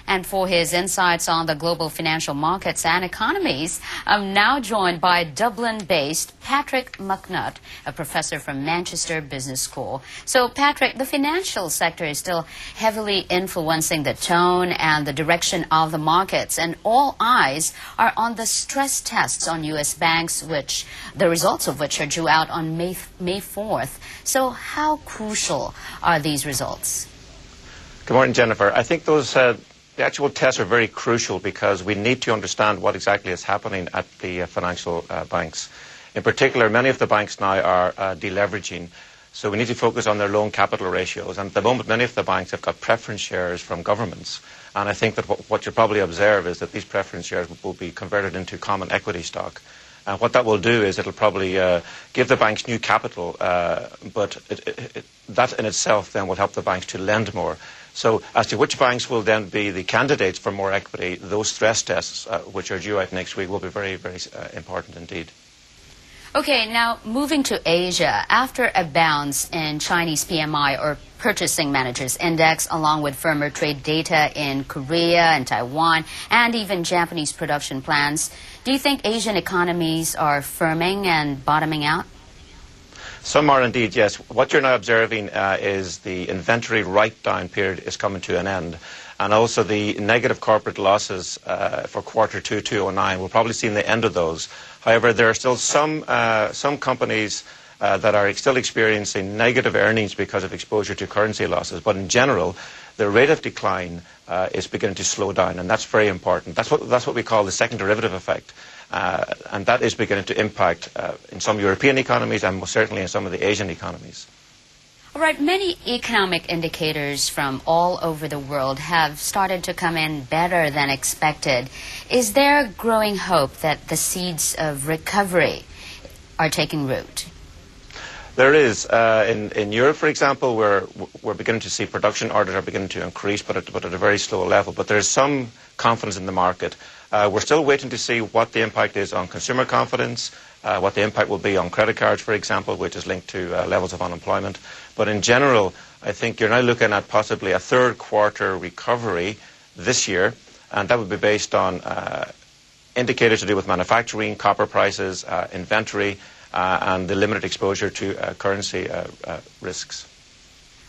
And for his insights on the global financial markets and economies, I'm now joined by Dublin-based Patrick McNutt, a professor from Manchester Business School. So, Patrick, the financial sector is still heavily influencing the tone and the direction of the markets, and all eyes are on the stress tests on U.S. banks, which the results of which are due out on May 4th. So, how crucial are these results? Good morning, Jennifer. I think the actual tests are very crucial because we need to understand what exactly is happening at the financial banks. In particular, many of the banks now are deleveraging, so we need to focus on their loan capital ratios. And at the moment, many of the banks have got preference shares from governments. And I think that what you'll probably observe is that these preference shares will be converted into common equity stock. And what that will do is it'll probably give the banks new capital, but that in itself then will help the banks to lend more. So as to which banks will then be the candidates for more equity, those stress tests, which are due out next week, will be very, very important indeed. Okay, now moving to Asia, after a bounce in Chinese PMI or Purchasing Managers Index, along with firmer trade data in Korea and Taiwan, and even Japanese production plans, do you think Asian economies are firming and bottoming out? Some are indeed, yes. What you're now observing is the inventory write-down period is coming to an end. And also the negative corporate losses for quarter 2, 2009. We'll probably see the end of those. However, there are still some companies that are still experiencing negative earnings because of exposure to currency losses. But in general, the rate of decline is beginning to slow down, and that's very important. That's what we call the second derivative effect. And that is beginning to impact in some European economies and most certainly in some of the Asian economies. All right, many economic indicators from all over the world have started to come in better than expected. Is there growing hope that the seeds of recovery are taking root? There is. In Europe, for example, we're beginning to see production orders are beginning to increase, but at a very slow level. But there's some confidence in the market. We're still waiting to see what the impact is on consumer confidence, what the impact will be on credit cards, for example, which is linked to levels of unemployment. But in general, I think you're now looking at possibly a third quarter recovery this year, and that would be based on indicators to do with manufacturing, copper prices, inventory, and the limited exposure to currency risks.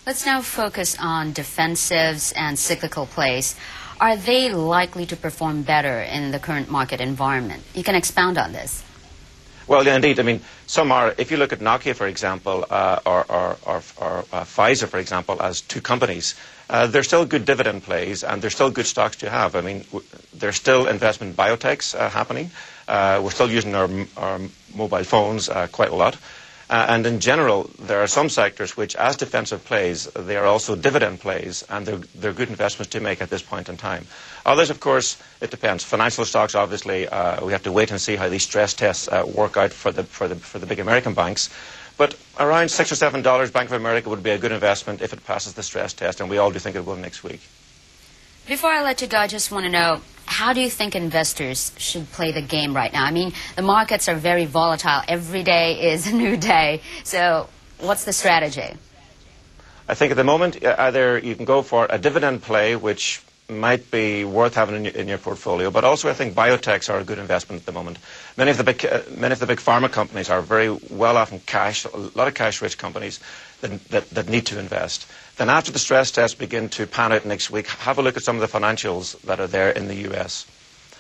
Let's now focus on defensives and cyclical plays. Are they likely to perform better in the current market environment? You can expound on this. Well, yeah, indeed. I mean, some are. If you look at Nokia, for example, or Pfizer, for example, as two companies, they're still good dividend plays, and they're still good stocks to have. I mean, there's still investment in biotechs happening. We're still using our mobile phones quite a lot. And in general, there are some sectors which, as defensive plays, they are also dividend plays, and they're good investments to make at this point in time. Others, of course, it depends. Financial stocks, obviously, we have to wait and see how these stress tests work out for the big American banks. But around $6 or $7, Bank of America would be a good investment if it passes the stress test, and we all do think it will next week. Before I let you go, I just want to know, how do you think investors should play the game right now? I mean, the markets are very volatile. Every day is a new day. So what's the strategy? I think at the moment, either you can go for a dividend play, which might be worth having in your portfolio, but also I think biotechs are a good investment at the moment. Many of the big pharma companies are very well off in cash, a lot of cash-rich companies that need to invest. Then after the stress tests begin to pan out next week, have a look at some of the financials that are there in the US.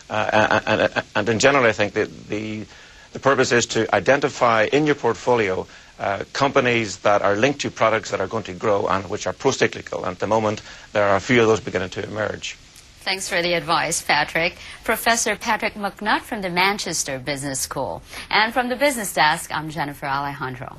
And in general, I think that the purpose is to identify in your portfolio companies that are linked to products that are going to grow and which are pro-cyclical. And at the moment, there are a few of those beginning to emerge. Thanks for the advice, Patrick. Professor Patrick McNutt from the Manchester Business School. And from the Business Desk, I'm Jennifer Alejandro.